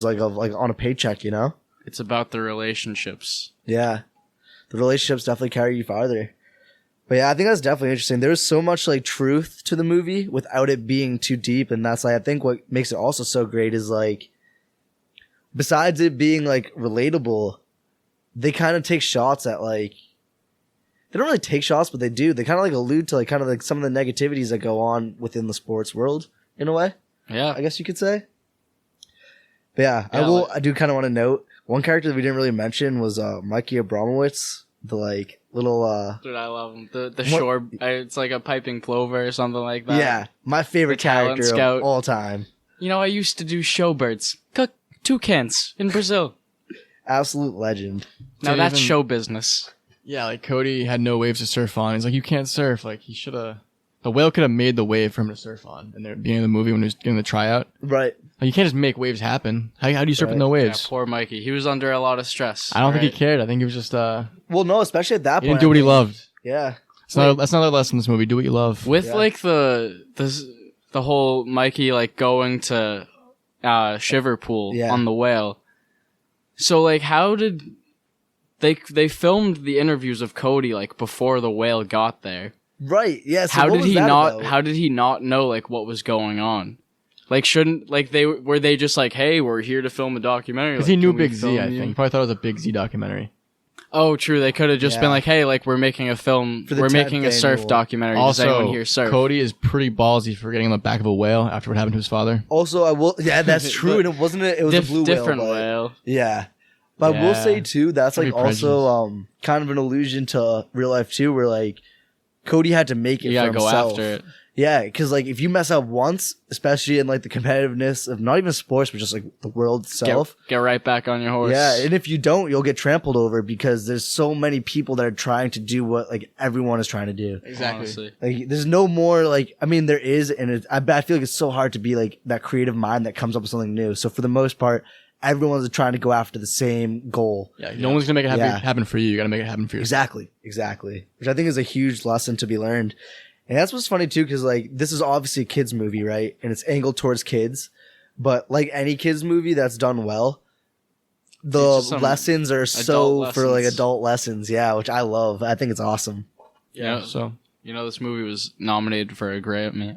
like on a paycheck, you know? It's about the relationships. Yeah. The relationships definitely carry you farther. But yeah, I think that's definitely interesting. There's so much like truth to the movie without it being too deep. And that's like, I think what makes it also so great is like, besides it being like relatable, they kind of take shots at like, they don't really take shots, but they do. They kind of like allude to like kind of like some of the negativities that go on within the sports world in a way. Yeah. I guess you could say. But yeah, I do kind of want to note one character that we didn't really mention was Mikey Abramowitz, the like little Dude, I love him. The shore, it's like a piping plover or something like that. Yeah, my favorite character scout of all time. You know, I used to do showbirds, cook toucans in Brazil. Absolute legend. Now that's show business. Yeah, like Cody had no waves to surf on. He's like, you can't surf. Like he should have. The whale could have made the wave for him to surf on in the beginning of the movie when he was doing the tryout. Right. Like, you can't just make waves happen. How do you surf with no waves? Yeah, poor Mikey. He was under a lot of stress. I don't think he cared. I think he was just well, no, especially at that point. He didn't do what he loved. Yeah. That's another lesson in this movie. Do what you love. With like the whole Mikey like going to Shiver Pool on the whale. So like how did they filmed the interviews of Cody like before the whale got there? Right. Yeah. So how did he not know like what was going on? Like shouldn't like were they just like, hey, we're here to film a documentary? Because he knew Big Z, I think. He probably thought it was a Big Z documentary. Oh, true. They could have just been like, hey, like we're making a film, we're making a surf documentary. Also, does anyone here surf? Cody is pretty ballsy for getting on the back of a whale after what happened to his father. Also, I will. Yeah, that's true. And it wasn't. It was a blue different whale. Yeah. But I will say too, that's like also kind of an allusion to real life too, where like Cody had to make it for himself. You gotta go after it. Yeah, because like if you mess up once, especially in like the competitiveness of not even sports, but just like the world itself, get right back on your horse. Yeah, and if you don't, you'll get trampled over because there's so many people that are trying to do what like everyone is trying to do. Exactly. Honestly. Like there's no more like I mean there is, and I feel like it's so hard to be like that creative mind that comes up with something new. So for the most part, everyone's trying to go after the same goal. Yeah, no one's gonna make it happen for you. You gotta make it happen for yourself. Exactly. Which I think is a huge lesson to be learned. And that's what's funny too, because like this is obviously a kids movie, right? And it's angled towards kids, but like any kids movie that's done well, the lessons are for like adult lessons. Yeah, which I love. I think it's awesome. Yeah. So you know, this movie was nominated for a Grammy.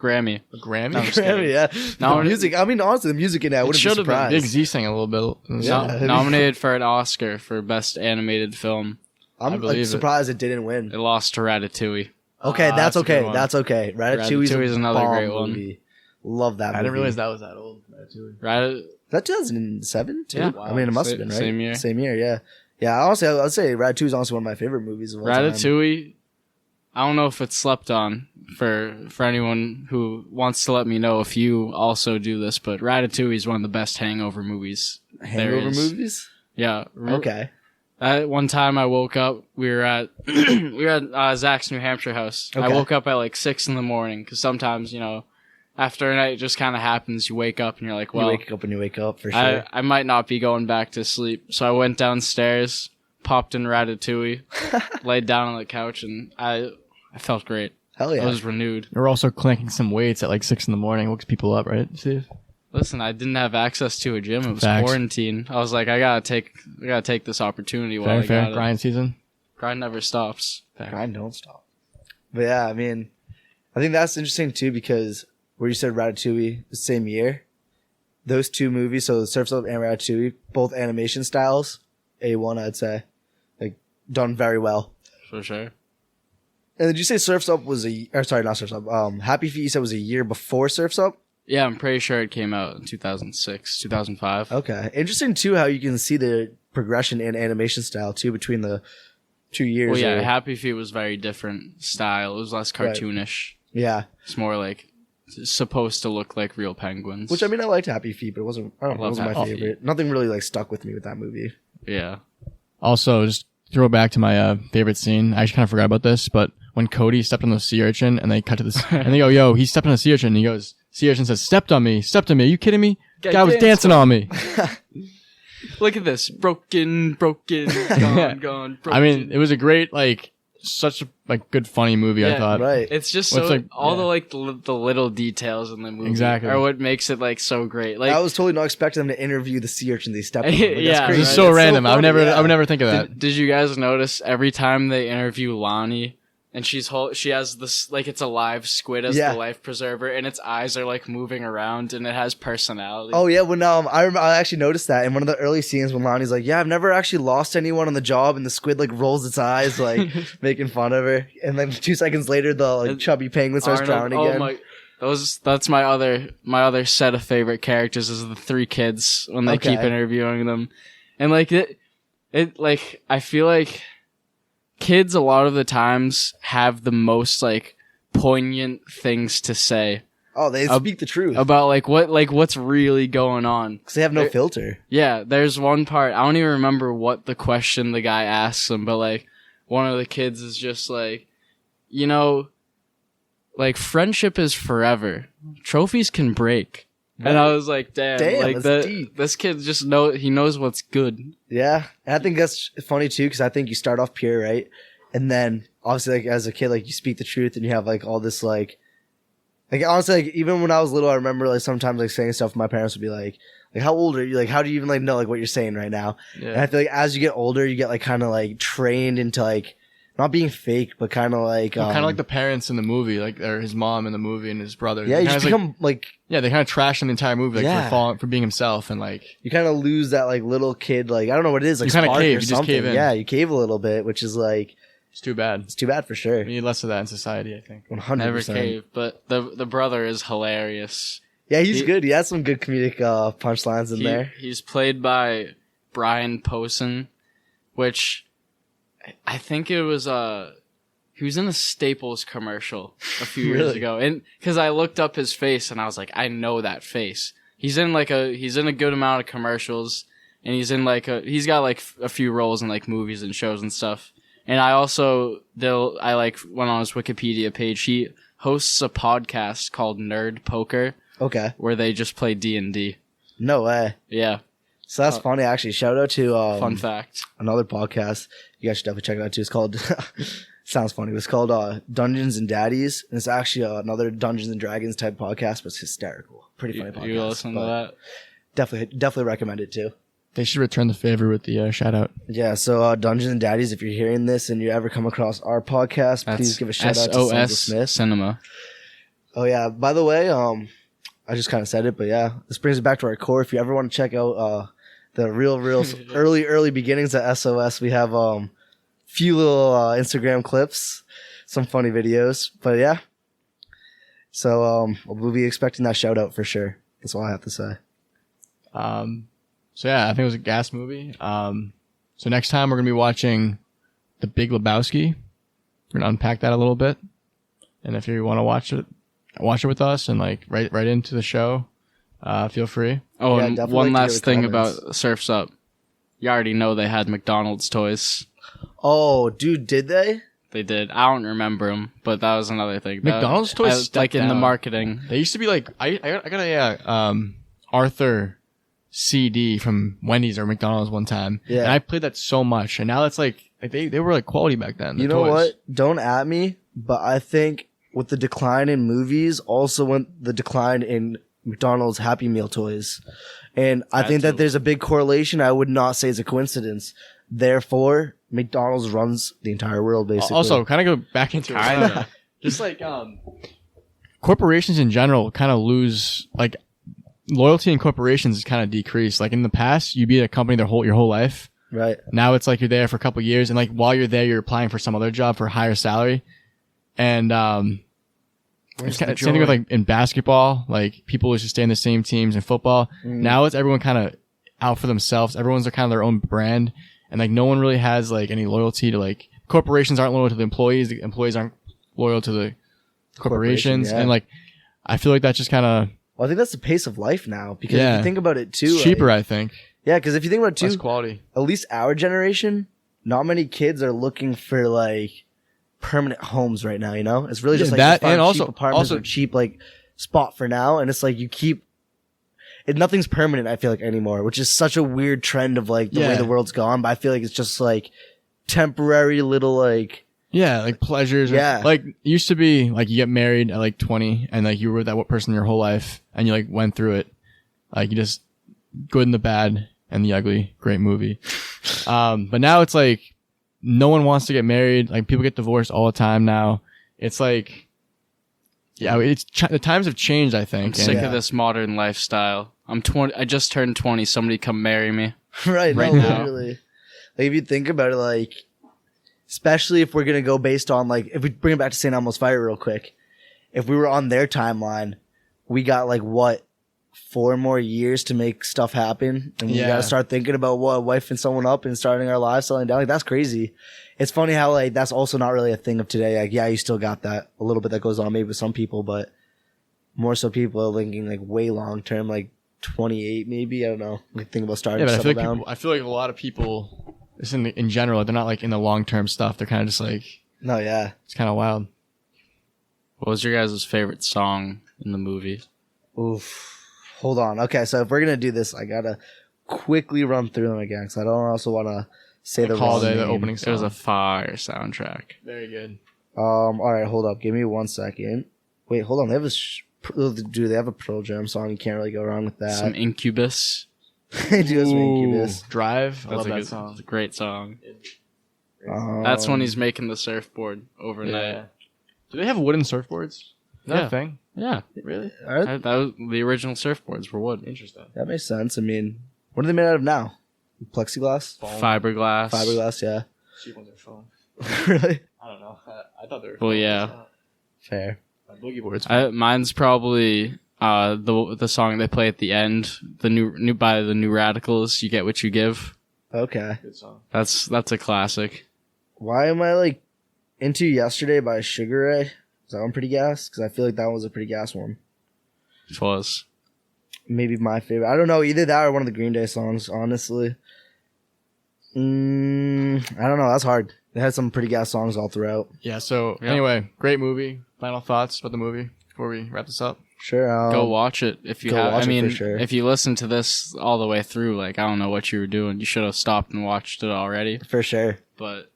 Grammy. A Grammy? No, Grammy, yeah. The music. I mean, honestly, the music in that would have been surprised. Big Z sang a little bit. Yeah. Nominated for an Oscar for Best Animated Film. I'm like, surprised it didn't win. It lost to Ratatouille. Okay, that's okay. That's okay. Ratatouille is another great movie. Love that movie. I didn't realize that was that old. Ratatouille. That 2007 too? Yeah. Wow. I mean, it must have been, right? Same year, yeah. Yeah, honestly, I'd say Ratatouille is honestly one of my favorite movies of all time. Ratatouille, I don't know if it's slept on for anyone who wants to let me know if you also do this, but Ratatouille is one of the best hangover movies. Hangover movies? Yeah. Okay. One time I woke up, we were at Zach's New Hampshire house. Okay. I woke up at like 6 a.m. because sometimes, you know, after a night it just kind of happens. You wake up and you're like, well, you wake up for sure. I might not be going back to sleep. So I went downstairs, popped in Ratatouille, laid down on the couch, and I felt great. Hell yeah. I was renewed. You're also clanking some weights at like 6 a.m. Wakes people up, right, Steve? Listen, I didn't have access to a gym. It was quarantine. I was like, I gotta take this opportunity while I got it. Grind season. Grind never stops. Grind don't stop. But yeah, I mean, I think that's interesting too because where you said Ratatouille the same year, those two movies, so Surf's Up and Ratatouille, both animation styles, A1 I'd say, like done very well. For sure. And did you say Surf's Up was not Surf's Up? Happy Feet you said was a year before Surf's Up? Yeah, I'm pretty sure it came out in 2006, 2005. Okay. Interesting, too, how you can see the progression in animation style, too, between the 2 years. Well, yeah, Happy Feet was very different style. It was less cartoonish. Right. Yeah. It's more like supposed to look like real penguins. Which, I mean, I liked Happy Feet, but it wasn't my favorite. Nothing really, like, stuck with me with that movie. Yeah. Also, just throw back to my favorite scene. I actually kind of forgot about this, but when Cody stepped on the sea urchin and they cut to this, and they go, yo, he stepped on a sea urchin, and he goes, sea urchin says, stepped on me. Are you kidding me? Guy was dancing on me. Look at this. Broken, gone, broken. I mean, it was a great, like, such a like good funny movie. I thought. Right. It's just so the little details in the movie exactly are what makes it like so great. Like I was totally not expecting them to interview the sea urchin they stepped on. Like, yeah, that's crazy. It's so random. So funny, I would never think of that. Did you guys notice every time they interview Lonnie? And she has this, like, it's a live squid as the life preserver, and its eyes are, like, moving around, and it has personality. Oh, yeah, when I actually noticed that in one of the early scenes when Lonnie's like, yeah, I've never actually lost anyone on the job, and the squid, like, rolls its eyes, like, making fun of her. And then 2 seconds later, the, like, chubby penguin starts drowning again. That's my other set of favorite characters is the 3 kids when they keep interviewing them. And, like, like, I feel like kids a lot of the times have the most like poignant things to say. Oh, they speak the truth about what's really going on because they have no filter. Yeah, there's one part I don't even remember what the question the guy asks them, but like one of the kids is just like, you know, like friendship is forever. Trophies can break. And I was like, damn like this kid just knows what's good. Yeah. And I think that's funny too, because I think you start off pure, right? And then obviously like as a kid, like you speak the truth and you have like all this like honestly, like even when I was little, I remember like sometimes like saying stuff, my parents would be like how old are you? Like, how do you even like know like what you're saying right now? Yeah. And I feel like as you get older, you get like kind of like trained into like, not being fake, but kind of like... kind of like the parents in the movie, like, or his mom in the movie and his brother. Yeah, you just become like... Yeah, they kind of trash him the entire movie, like, for being himself and like... You kind of lose that like little kid, like, I don't know what it is, like you kind of cave, or you something. Just cave in. Yeah, you cave a little bit, which is like... It's too bad. It's too bad for sure. We need less of that in society, I think. 100%. Never cave, but the brother is hilarious. Yeah, he's good. He has some good comedic punchlines in there. He's played by Brian Posehn, which I think it was... He was in a Staples commercial a few years ago, and because I looked up his face and I was like, I know that face. He's in a good amount of commercials, and he's got like a few roles in like movies and shows and stuff. And I also went on his Wikipedia page. He hosts a podcast called Nerd Poker. Okay. Where they just play D&D. No way. Yeah. So that's funny, actually. Shout out to fun fact, another podcast. You guys should definitely check it out too. It's called. Sounds funny. It's called Dungeons and Daddies, and it's actually another Dungeons and Dragons type podcast, but it's hysterical. Pretty funny podcast. You listen to that? Definitely recommend it too. They should return the favor with the shout out. Yeah, so Dungeons and Daddies, if you're hearing this and you ever come across our podcast, please give a shout out to SOSC Smith. Cinema. Oh yeah, by the way, I just kind of said it, but yeah, this brings it back to our core. If you ever want to check out the real early beginnings at SOS, we have few little Instagram clips, some funny videos, but yeah. So we'll be expecting that shout out for sure. That's all I have to say. So yeah, I think it was a gas movie. So next time we're gonna be watching The Big Lebowski. We're gonna unpack that a little bit, and if you want to watch it with us and like right into the show, feel free. Oh, yeah, and one last thing about Surf's Up. You already know they had McDonald's toys. Oh, dude, did they? They did. I don't remember them, but that was another thing. McDonald's toys, like in the marketing. They used to be like I got a Arthur CD from Wendy's or McDonald's one time. Yeah, and I played that so much, and now it's like they were like quality back then. You know what? Don't at me, but I think with the decline in movies, also went the decline in McDonald's Happy Meal toys, and I think that there's a big correlation. I would not say it's a coincidence. Therefore, McDonald's runs the entire world, basically. Also, kind of go back into it. Just like corporations in general kind of lose, like, loyalty in corporations is kind of decreased. Like, in the past, you'd be at a company your whole life. Right. Now it's like you're there for a couple of years, and like while you're there, you're applying for some other job for a higher salary. And it's kind of same thing with like in basketball, like people used to stay in the same teams. In football, now it's everyone kind of out for themselves. Everyone's kind of their own brand. And like no one really has like any loyalty to like corporations aren't loyal to the employees aren't loyal to the corporations. And like I feel like that's just kind of I think that's the pace of life now because if you think about it too, it's cheaper, I think. Yeah, because if you think about it too, less quality. At least our generation, not many kids are looking for like permanent homes right now. You know, it's really just like that, and also cheap apartments or cheap like spot for now, and it's like you keep. Nothing's permanent, I feel like, anymore, which is such a weird trend of like the way the world's gone. But I feel like it's just like temporary little like Yeah, like pleasures. Yeah. Like it used to be like you get married at like 20 and like you were with that person your whole life and you like went through it. Like you just good and the bad and the ugly. Great movie. But now it's like no one wants to get married. Like people get divorced all the time now. It's like, yeah, the times have changed, I think. I'm sick of this modern lifestyle. I'm 20. I just turned 20. Somebody come marry me. Right now. Literally. Like if you think about it, like, especially if we're going to go based on, like, if we bring it back to St. Elmo's Fire real quick, if we were on their timeline, we got, like, what, 4 more years to make stuff happen? And we got to start thinking about what, wifing someone up and starting our lives, settling down. Like, that's crazy. It's funny how, like, that's also not really a thing of today. Like, yeah, you still got that a little bit that goes on maybe with some people, but more so people are thinking, like, way long term, like, 28 maybe. I don't know. Like, think about starting to settle down. I feel like a lot of people... Just in general, they're not like in the long-term stuff. They're kind of just like, no, yeah, it's kind of wild. What was your guys' favorite song in the movie? Oof. Hold on. Okay, so if we're gonna do this, I gotta quickly run through them again because I don't also want to say the wrong name. The opening song. It was a fire soundtrack. Very good. All right, hold up. Give me 1 second. Wait, hold on. They have they have a Pearl Jam song. You can't really go wrong with that. Some Incubus. They do have some Incubus. Drive. I love that song. song. It's a great song. That's when he's making the surfboard overnight. Yeah. Do they have wooden surfboards? Is that a thing? Yeah. Really? That was, the original surfboards were wood. Interesting. That makes sense. I mean, what are they made out of now? Plexiglass? Fiberglass. Fiberglass, yeah. Cheap ones are foam. Really? I don't know. I thought they were. Well, yeah. Fair. Boogie boards. Mine's probably the song they play at the end, the new by the New Radicals. You Get What You Give. Okay. Good song. That's a classic. Why am I like into Yesterday by Sugar Ray? Is that one pretty gas? Because I feel like that was a pretty gas one. It was. Maybe my favorite. I don't know. Either that or one of the Green Day songs, honestly. I don't know. That's hard. They had some pretty gas songs all throughout. Yeah, so anyway, great movie. Final thoughts about the movie before we wrap this up? Sure. Go watch it if you have. Watch I mean, it for sure. if you listen to this all the way through, like, I don't know what you were doing. You should have stopped and watched it already. For sure. But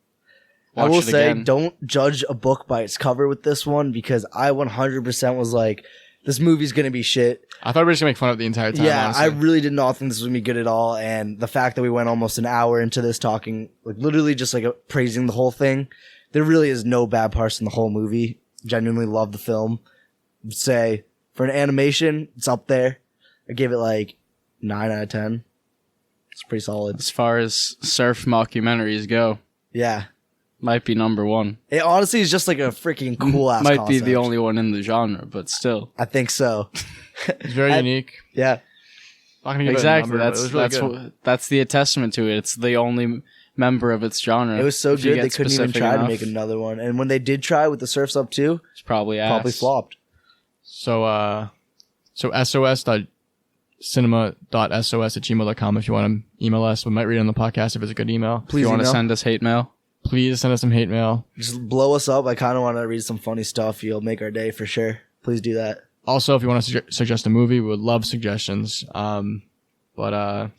I will say, again. don't judge a book by its cover with this one because I 100% was like, this movie's going to be shit. I thought we were just going to make fun of it the entire time. Yeah, honestly. I really did not think this was going to be good at all. And the fact that we went almost an hour into this talking, like literally just like praising the whole thing, there really is no bad parts in the whole movie. Genuinely love the film. I'd say for an animation, it's up there. I gave it like 9 out of 10. It's pretty solid. As far as surf mockumentaries go, Yeah. might be number one. It honestly is just like a freaking cool ass Might concept. be the only one in the genre, but still. I think so. It's very unique. Yeah. Not gonna give it a Exactly. number, but it was really good. That's the testament to it. It's the only member of its genre. It was so If you good they get couldn't even specific try to enough, make another one. And when they did try with the Surf's Up 2, it's probably flopped. So sos.cinema.sos@gmail.com if you want to email us. We might read it on the podcast if it's a good email. If you want to email. send us hate mail, Please send us some hate mail. Just blow us up. I kind of want to read some funny stuff. You'll make our day for sure. Please do that. Also, if you want to suggest a movie, we would love suggestions. Yeah,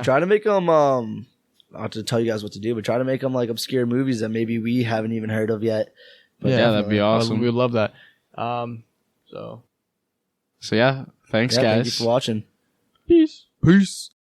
Try to make them, not to tell you guys what to do, but try to make them like obscure movies that maybe we haven't even heard of yet. But yeah, that'd be awesome. We would love that. So yeah, thanks guys. Thank you for watching. Peace.